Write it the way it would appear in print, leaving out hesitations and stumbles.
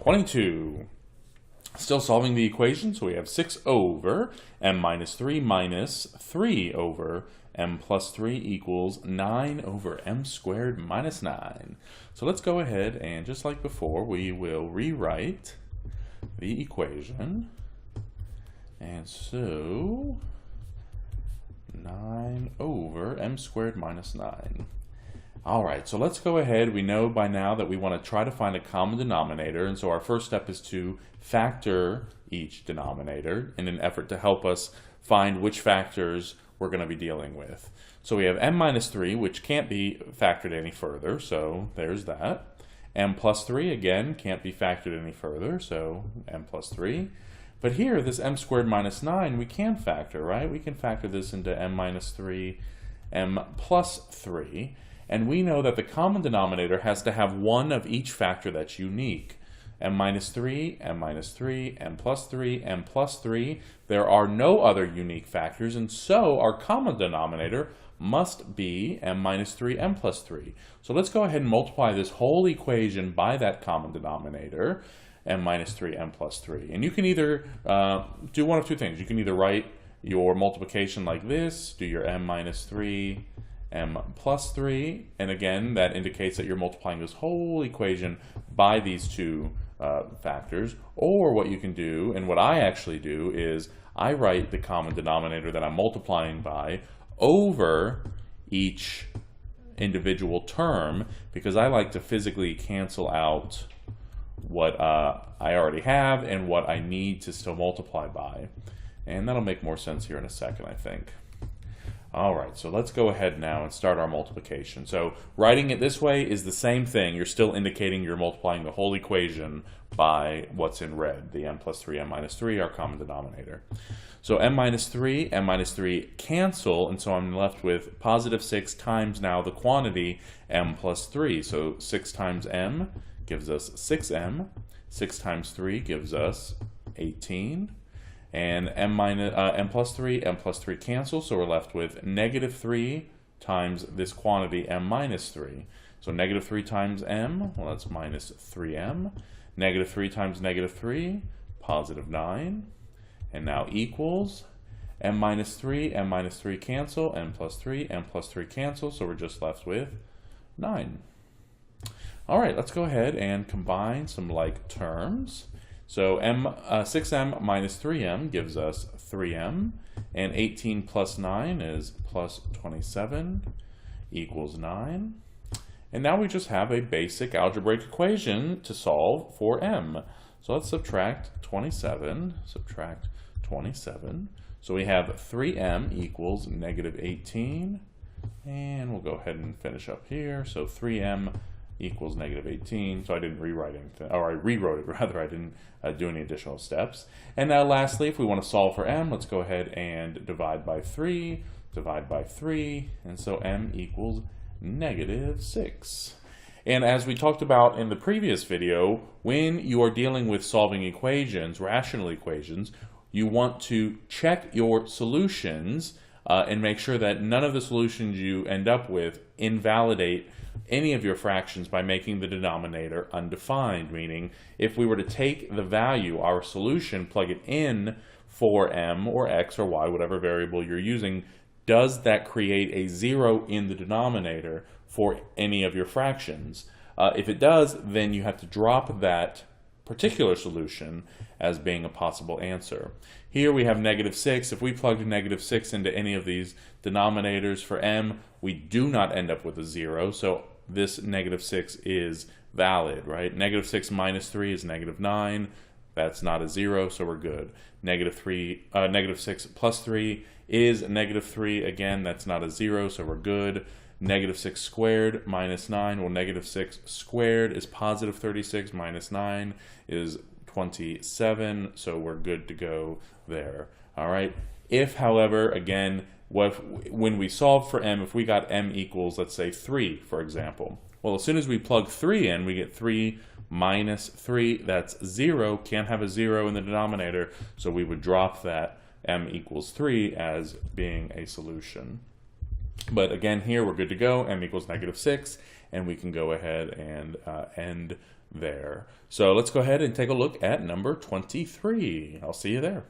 22. Still solving the equation, so we have 6 over m minus 3 minus 3 over m plus 3 equals 9 over m squared minus 9. So let's go ahead and, just like before, we will rewrite the equation. And so 9 over m squared minus 9. Alright, so let's go ahead. We know by now that we want to try to find a common denominator, and so our first step is to factor each denominator in an effort to help us find which factors we're going to be dealing with. So we have m minus 3, which can't be factored any further, so there's that. M plus 3, again, can't be factored any further, so m plus 3. But here, this m squared minus 9, we can factor, right? We can factor this into m minus 3, m plus 3. And we know that the common denominator has to have one of each factor that's unique. M minus 3, m minus 3, m plus 3, m plus 3. There are no other unique factors, and so our common denominator must be m minus 3, m plus 3. So let's go ahead and multiply this whole equation by that common denominator, m minus 3, m plus 3. And you can either do one of two things. You can either write your multiplication like this, do your m minus 3, m plus 3, and again, that indicates that you're multiplying this whole equation by these two factors. Or what you can do, and what I actually do, is I write the common denominator that I'm multiplying by over each individual term, because I like to physically cancel out what I already have and what I need to still multiply by. And that'll make more sense here in a second, I think. Alright, so let's go ahead now and start our multiplication. So writing it this way is the same thing. You're still indicating you're multiplying the whole equation by what's in red, the m plus 3, m minus 3, our common denominator. So m minus 3 cancel, and so I'm left with positive 6 times now the quantity m plus 3. So 6 times m gives us 6m. 6 times 3 gives us 18. And m plus 3 cancel, so we're left with negative 3 times this quantity m minus 3. So negative 3 times m, well, that's minus 3m. Negative 3 times negative 3, positive 9. And now equals m minus 3 cancel, m plus 3 cancel, so we're just left with 9. Alright, let's go ahead and combine some like terms. So 6m minus 3m gives us 3m, and 18 plus 9 is plus 27 equals 9. And now we just have a basic algebraic equation to solve for m. So let's subtract 27, So we have 3m equals negative 18, and we'll go ahead and finish up here. So 3m equals negative 18, so I didn't rewrite anything, or I rewrote it rather, I didn't do any additional steps. And now lastly, if we want to solve for m, let's go ahead and divide by 3, and so m equals negative 6. And as we talked about in the previous video, when you are dealing with solving equations, rational equations, you want to check your solutions and make sure that none of the solutions you end up with invalidate any of your fractions by making the denominator undefined, meaning if we were to take the value, our solution, plug it in for m or x or y, whatever variable you're using, does that create a 0 in the denominator for any of your fractions? If it does, then you have to drop that particular solution as being a possible answer. Here we have negative 6. If we plugged negative 6 into any of these denominators for m, we do not end up with a 0, so this negative 6 is valid, right? Negative 6 minus 3 is negative 9. That's not a 0, so we're good. Negative 6 plus 3 is negative 3. Again, that's not a 0, so we're good. Negative 6 squared minus 9. Well, negative 6 squared is positive 36 minus 9 is 27, so we're good to go there. All right. If, however, again, when we solve for m, if we got m equals, let's say, 3, for example, well, as soon as we plug 3 in, we get 3 minus 3, that's 0, can't have a 0 in the denominator, so we would drop that m equals 3 as being a solution. But again, here we're good to go, m equals negative 6, and we can go ahead and end there. So let's go ahead and take a look at number 23. I'll see you there.